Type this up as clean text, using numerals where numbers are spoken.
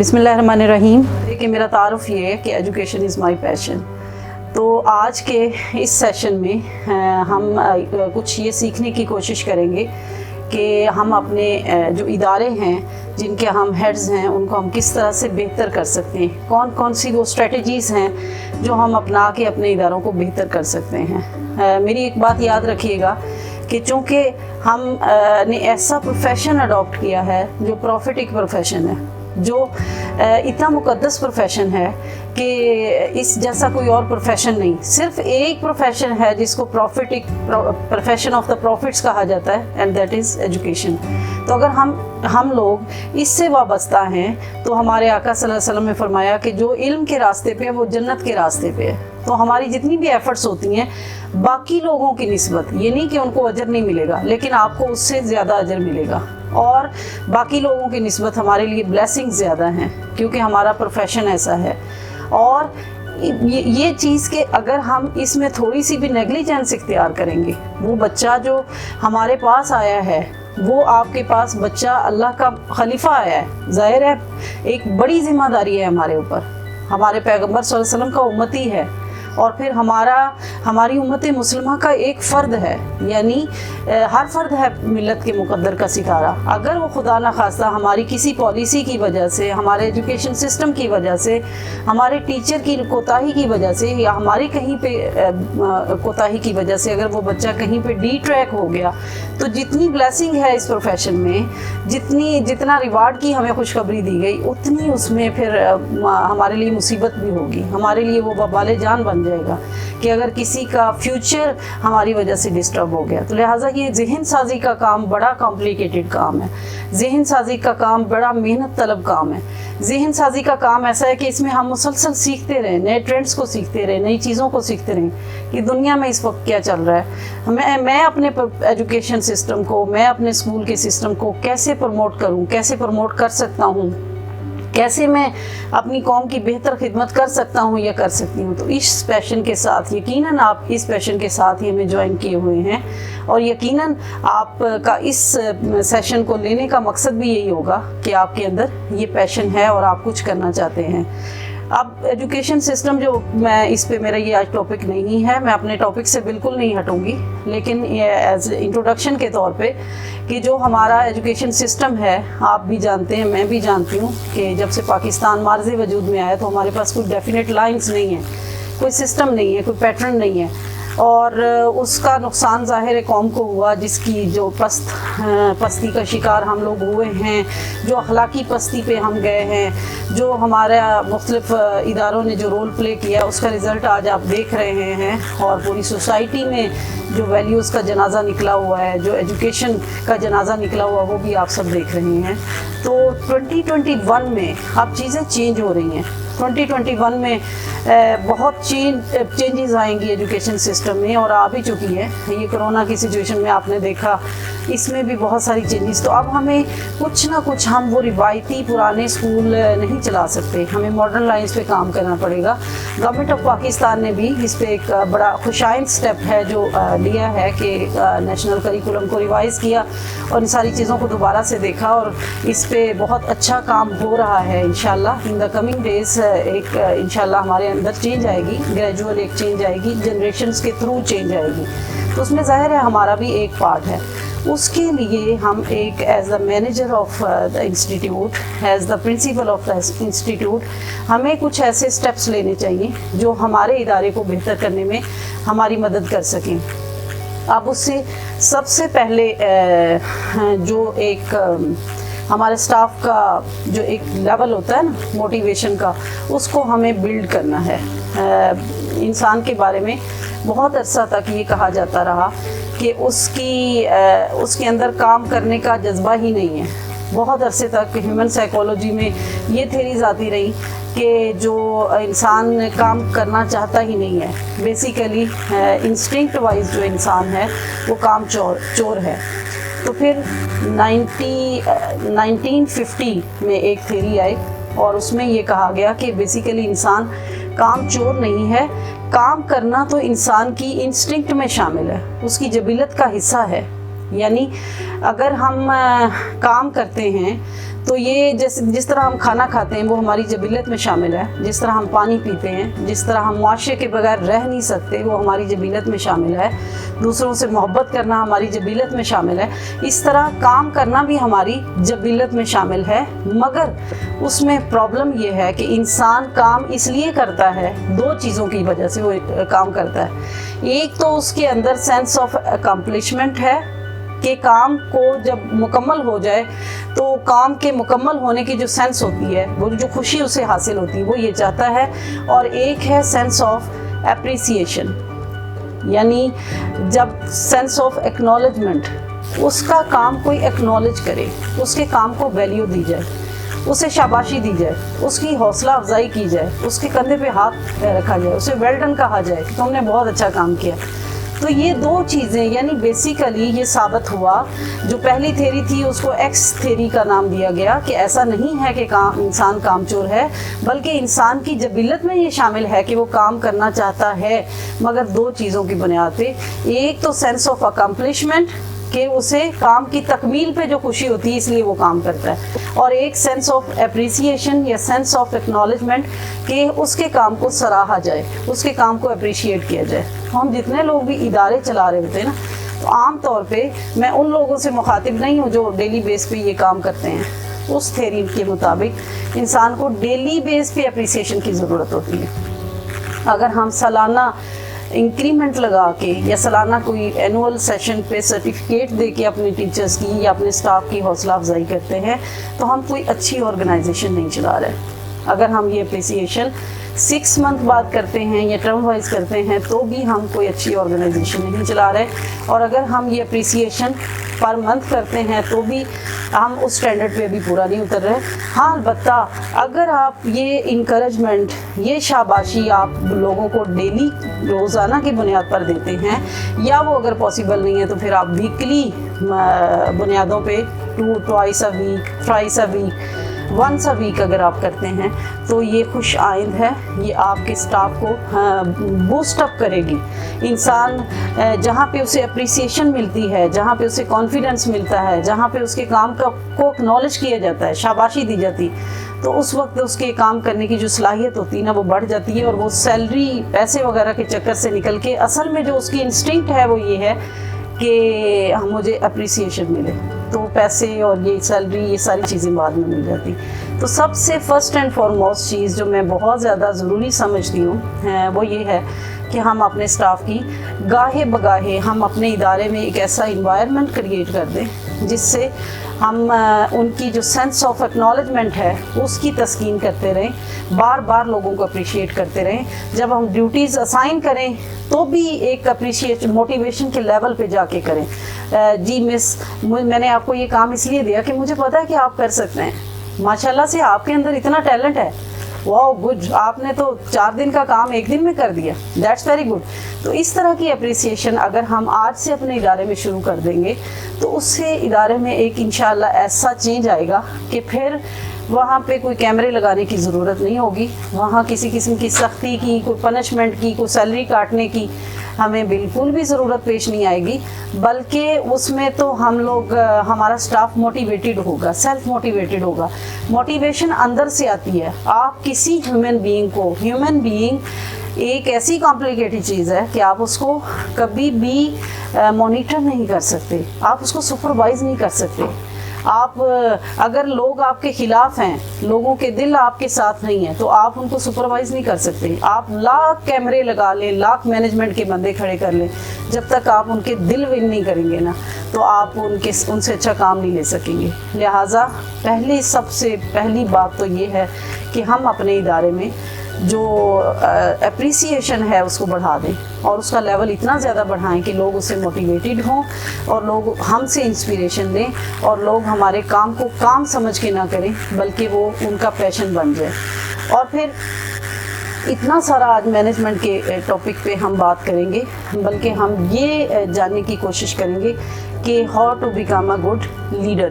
बिस्मिल्लाहिर्रहमानिर्रहीम। देखिए, मेरा तारुफ ये है कि एजुकेशन इज़ माई पैशन। तो आज के इस सेशन में हम कुछ ये सीखने की कोशिश करेंगे कि हम अपने जो इदारे हैं, जिनके हम हेड्स हैं, उनको हम किस तरह से बेहतर कर सकते हैं, कौन कौन सी वो स्ट्रेटजीज़ हैं जो हम अपना के अपने इदारों को बेहतर कर सकते हैं। मेरी एक बात याद रखिएगा कि चूँकि हम ने ऐसा प्रोफेशन अडॉप्ट किया है जो प्रॉफिटिक प्रोफेशन है, जो इतना मुक़द्दस प्रोफेशन है कि इस जैसा कोई और प्रोफेशन नहीं। सिर्फ एक प्रोफेशन है जिसको prophetic profession of the profits कहा जाता है, एंड दैट इज़ एजुकेशन। तो अगर हम लोग इससे वाबस्ता हैं तो हमारे आका सल्लल्लाहु अलैहि वसल्लम ने फरमाया कि जो इल्म के रास्ते पे है वो जन्नत के रास्ते पे है। तो हमारी जितनी भी एफ़र्ट्स होती हैं बाकी लोगों की निस्बत, ये नहीं कि उनको अजर नहीं मिलेगा, लेकिन आपको उससे ज़्यादा अजर मिलेगा, और बाकी लोगों की निस्बत हमारे लिए ब्लेसिंग ज़्यादा हैं क्योंकि हमारा प्रोफेशन ऐसा है। और ये चीज़ कि अगर हम इसमें थोड़ी सी भी नेग्लिजेंस इख्तियार करेंगे, वो बच्चा जो हमारे पास आया है, वो आपके पास बच्चा अल्लाह का खलीफा आया है, ज़ाहिर है एक बड़ी ज़िम्मेदारी है हमारे ऊपर। हमारे पैगम्बर सल्लल्लाहु अलैहि वसल्लम का उम्मती है, और फिर हमारी उम्मत मुस्लिमा का एक फ़र्द है, यानी हर फ़र्द है मिलत के मुक़द्दर का सितारा। अगर वो खुदा न खास्ता हमारी किसी पॉलिसी की वजह से, हमारे एजुकेशन सिस्टम की वजह से, हमारे टीचर की कोताही की वजह से, या हमारी कहीं पे कोताही की वजह से अगर वो बच्चा कहीं पे डी ट्रैक हो गया, तो जितनी ब्लेसिंग है इस प्रोफेशन में, जितना रिवार्ड की हमें खुशखबरी दी गई, उतनी उसमें फिर हमारे लिए मुसीबत भी होगी, हमारे लिए वो वबाल जान बन जाएगा कि अगर किसी का फ्यूचर हमारी वजह से डिस्टर्ब हो गया। तो लिहाजा ये जहन साजी का काम बड़ा कॉम्प्लिकेटेड काम है, जहन साजी का काम बड़ा मेहनत तलब काम है। जहन साजी का काम ऐसा है कि इसमें हम मुसलसल सीखते रहें, नए ट्रेंड्स को सीखते रहें, नई चीज़ों को सीखते रहें कि दुनिया में इस वक्त क्या चल रहा है। मैं अपने एजुकेशन सिस्टम को, मैं अपने स्कूल के सिस्टम को कैसे प्रमोट करूँ, कैसे प्रमोट कर सकता हूँ, कैसे मैं अपनी कौम की बेहतर खिदमत कर सकता हूँ या कर सकती हूँ। तो इस पैशन के साथ, यकीनन आप इस पैशन के साथ ही हमें ज्वाइन किए हुए हैं, और यकीनन आपका इस सेशन को लेने का मकसद भी यही होगा कि आपके अंदर ये पैशन है और आप कुछ करना चाहते हैं। अब एजुकेशन सिस्टम जो, मैं इस पे मेरा ये आज टॉपिक नहीं है, मैं अपने टॉपिक से बिल्कुल नहीं हटूंगी, लेकिन ये एज इंट्रोडक्शन के तौर पे कि जो हमारा एजुकेशन सिस्टम है, आप भी जानते हैं, मैं भी जानती हूँ कि जब से पाकिस्तान मार्ज़े वजूद में आया तो हमारे पास कोई डेफिनेट लाइंस नहीं है, कोई सिस्टम नहीं है, कोई पैटर्न नहीं है, और उसका नुकसान ज़ाहिर है कौम को हुआ, जिसकी जो पस्ती का शिकार हम लोग हुए हैं, जो अखलाकी पस्ती पे हम गए हैं, जो हमारा मुख्तलिफ इदारों ने जो रोल प्ले किया, उसका रिज़ल्ट आज आप देख रहे हैं। और पूरी सोसाइटी में जो वैल्यूज़ का जनाजा निकला हुआ है, जो एजुकेशन का जनाजा निकला हुआ, वो भी आप सब देख रहे हैं। तो 2021 में अब चीज़ें चेंज हो रही हैं। 2021 में बहुत चेंजेस आएंगी एजुकेशन सिस्टम में, और आ भी चुकी है। ये कोरोना की सिचुएशन में आपने देखा, इसमें भी बहुत सारी चेंजेस। तो अब हमें कुछ ना कुछ, हम वो रिवायती पुराने स्कूल नहीं चला सकते, हमें मॉडर्न लाइन्स पे काम करना पड़ेगा। गवर्नमेंट ऑफ पाकिस्तान ने भी इस पर एक बड़ा खुशाइंद स्टेप है जो लिया है कि नेशनल करिकुलम को रिवाइज़ किया और इन सारी चीज़ों को दोबारा से देखा, और इस पर बहुत अच्छा काम हो रहा है। इंशाल्लाह इन द कमिंग डेज़ एक इंशाल्लाह हमारे अंदर चेंज आएगी, ग्रेजुअल एक चेंज आएगी, जनरेशन्स के थ्रू चेंज आएगी। तो उसमें ज़ाहिर है हमारा भी एक पार्ट है। उसके लिए हम एक as the manager of the institute, as the principal of the institute, हमें कुछ ऐसे स्टेप्स लेने चाहिए जो हमारे इदारे को बेहतर करने में हमारी मदद कर सकें। अब उससे सबसे पहले जो एक हमारे स्टाफ का जो एक लेवल होता है ना मोटिवेशन का, उसको हमें बिल्ड करना है। इंसान के बारे में बहुत अरसा तक ये कहा जाता रहा कि उसके अंदर काम करने का जज्बा ही नहीं है। बहुत अरसे तक ह्यूमन साइकोलॉजी में ये थेरीज आती रही कि जो इंसान काम करना चाहता ही नहीं है, बेसिकली इंस्टिंक्ट वाइज जो इंसान है वो काम चोर है। तो फिर 1950 में एक थ्योरी आई और उसमें ये कहा गया कि बेसिकली इंसान काम चोर नहीं है, काम करना तो इंसान की इंस्टिंक्ट में शामिल है, उसकी जबीलत का हिस्सा है। यानी अगर हम काम करते हैं تو یہ جس طرح ہم کھانا کھاتے ہیں وہ ہماری جبلت میں شامل ہے، جس طرح ہم پانی پیتے ہیں، جس طرح ہم معاشرے کے بغیر رہ نہیں سکتے وہ ہماری جبلت میں شامل ہے، دوسروں سے محبت کرنا ہماری جبلت میں شامل ہے، اس طرح کام کرنا بھی ہماری جبلت میں شامل ہے۔ مگر اس میں پرابلم یہ ہے کہ انسان کام اس لیے کرتا ہے، دو چیزوں کی وجہ سے وہ کام کرتا ہے۔ ایک تو اس کے اندر سینس آف اکمپلشمنٹ ہے کہ کام کو جب مکمل ہو جائے تو کام کے مکمل ہونے کی جو سینس ہوتی ہے، وہ جو خوشی اسے حاصل ہوتی ہے وہ یہ چاہتا ہے۔ اور ایک ہے سینس آف اپریسیشن، یعنی جب سینس آف ایکنالجمنٹ، اس کا کام کوئی ایکنالج کرے، اس کے کام کو ویلیو دی جائے، اسے شاباشی دی جائے، اس کی حوصلہ افزائی کی جائے، اس کے کندھے پہ ہاتھ رکھا جائے، اسے ویل ڈن کہا جائے کہ تم نے بہت اچھا کام کیا۔ تو یہ دو چیزیں، یعنی بیسیکلی یہ ثابت ہوا، جو پہلی تھیری تھی اس کو ایکس تھیری کا نام دیا گیا کہ ایسا نہیں ہے کہ انسان کامچور ہے، بلکہ انسان کی جبلت میں یہ شامل ہے کہ وہ کام کرنا چاہتا ہے، مگر دو چیزوں کی بنیاد پہ۔ ایک تو سینس آف اکمپلشمنٹ کہ اسے کام کی تکمیل پہ جو خوشی ہوتی ہے اس لیے وہ کام کرتا ہے، اور ایک سینس آف اپریسیشن یا سینس آف ایکنالجمنٹ کہ اس کے کام کو سراہا جائے، اس کے کام کو اپریشیٹ کیا جائے۔ ہم جتنے لوگ بھی ادارے چلا رہے ہوتے ہیں نا، تو عام طور پہ میں ان لوگوں سے مخاطب نہیں ہوں جو ڈیلی بیس پہ یہ کام کرتے ہیں۔ اس تھیری کے مطابق انسان کو ڈیلی بیس پہ اپریسیشن کی ضرورت ہوتی ہے۔ اگر ہم سالانہ انکریمنٹ لگا کے یا سالانہ کوئی اینول سیشن پہ سرٹیفکیٹ دے کے اپنے ٹیچرز کی یا اپنے اسٹاف کی حوصلہ افزائی کرتے ہیں تو ہم کوئی اچھی آرگنائزیشن نہیں چلا رہے۔ اگر ہم یہ اپریسیشن 6 منتھ بعد کرتے ہیں یا ٹرم وائز کرتے ہیں تو بھی ہم کوئی اچھی آرگنائزیشن نہیں چلا رہے، اور اگر ہم یہ اپریسیشن پر منتھ کرتے ہیں تو بھی ہم اس سٹینڈرڈ پہ بھی پورا نہیں اتر رہے۔ ہاں البتہ اگر آپ یہ انکریجمنٹ، یہ شاباشی آپ لوگوں کو ڈیلی روزانہ کی بنیاد پر دیتے ہیں، یا وہ اگر پاسبل نہیں ہے تو پھر آپ ویکلی بنیادوں پہ twice a week, thrice a week, once a week اگر آپ کرتے ہیں تو یہ خوش آئند ہے، یہ آپ کے اسٹاف کو بوسٹ اپ کرے گی۔ انسان جہاں پہ اسے اپریسیشن ملتی ہے، جہاں پہ اسے کانفیڈنس ملتا ہے، جہاں پہ اس کے کام کو اکنالج کیا جاتا ہے، شاباشی دی جاتی، تو اس وقت اس کے کام کرنے کی جو صلاحیت ہوتی ہے نا وہ بڑھ جاتی ہے، اور وہ سیلری پیسے وغیرہ کے چکر سے نکل کے اصل میں جو اس کی انسٹنکٹ ہے وہ یہ ہے کہ مجھے اپریسیشن ملے، تو پیسے اور یہ سیلری یہ ساری چیزیں بعد میں مل جاتی۔ تو سب سے فرسٹ اینڈ فارموسٹ چیز جو میں بہت زیادہ ضروری سمجھتی ہوں وہ یہ ہے کہ ہم اپنے اسٹاف کی گاہے بگاہے ہم اپنے ادارے میں ایک ایسا انوائرمنٹ کریٹ کر دیں جس سے ہم ان کی جو سینس آف ایکنالجمنٹ ہے اس کی تسکین کرتے رہیں، بار بار لوگوں کو اپریشیٹ کرتے رہیں۔ جب ہم ڈیوٹیز اسائن کریں تو بھی ایک اپریشیٹ موٹیویشن کے لیول پہ جا کے کریں۔ جی مس، میں نے آپ کو یہ کام اس لیے دیا کہ مجھے پتا ہے کہ آپ کر سکتے ہیں، ماشاءاللہ سے آپ کے اندر اتنا ٹیلنٹ ہے، واو گڈ، آپ نے تو 4 دن کا کام 1 دن میں کر دیا، دیٹس ویری گڈ۔ تو اس طرح کی اپریسیشن اگر ہم آج سے اپنے ادارے میں شروع کر دیں گے تو اس سے ادارے میں ایک انشاءاللہ ایسا چینج آئے گا کہ پھر وہاں پہ کوئی کیمرے لگانے کی ضرورت نہیں ہوگی، وہاں کسی قسم کی سختی کی، کوئی پنشمنٹ کی، کوئی سیلری کاٹنے کی ہمیں بالکل بھی ضرورت پیش نہیں آئے گی، بلکہ اس میں تو ہم لوگ، ہمارا سٹاف موٹیویٹڈ ہوگا، سیلف موٹیویٹڈ ہوگا۔ موٹیویشن اندر سے آتی ہے۔ آپ کسی ہیومن بینگ ایک ایسی کمپلیکیٹڈ چیز ہے کہ آپ اس کو کبھی بھی مانیٹر نہیں کر سکتے، آپ اس کو سپروائز نہیں کر سکتے۔ آپ اگر لوگ آپ کے خلاف ہیں، لوگوں کے دل آپ کے ساتھ نہیں ہیں، تو آپ ان کو سپروائز نہیں کر سکتے۔ آپ لاکھ کیمرے لگا لیں، لاکھ مینجمنٹ کے بندے کھڑے کر لیں، جب تک آپ ان کے دل ون نہیں کریں گے نا تو آپ ان سے اچھا کام نہیں لے سکیں گے۔ لہٰذا سب سے پہلی بات تو یہ ہے کہ ہم اپنے ادارے میں جو اپریسیشن ہے اس کو بڑھا دیں، اور اس کا لیول اتنا زیادہ بڑھائیں کہ لوگ اس سے موٹیویٹڈ ہوں اور لوگ ہم سے انسپریشن لیں، اور لوگ ہمارے کام کو کام سمجھ کے نہ کریں بلکہ وہ ان کا پیشن بن جائے۔ اور پھر اتنا سارا آج مینجمنٹ کے ٹاپک پہ ہم بات کریں گے، بلکہ ہم یہ جاننے کی کوشش کریں گے کہ how to become a good leader.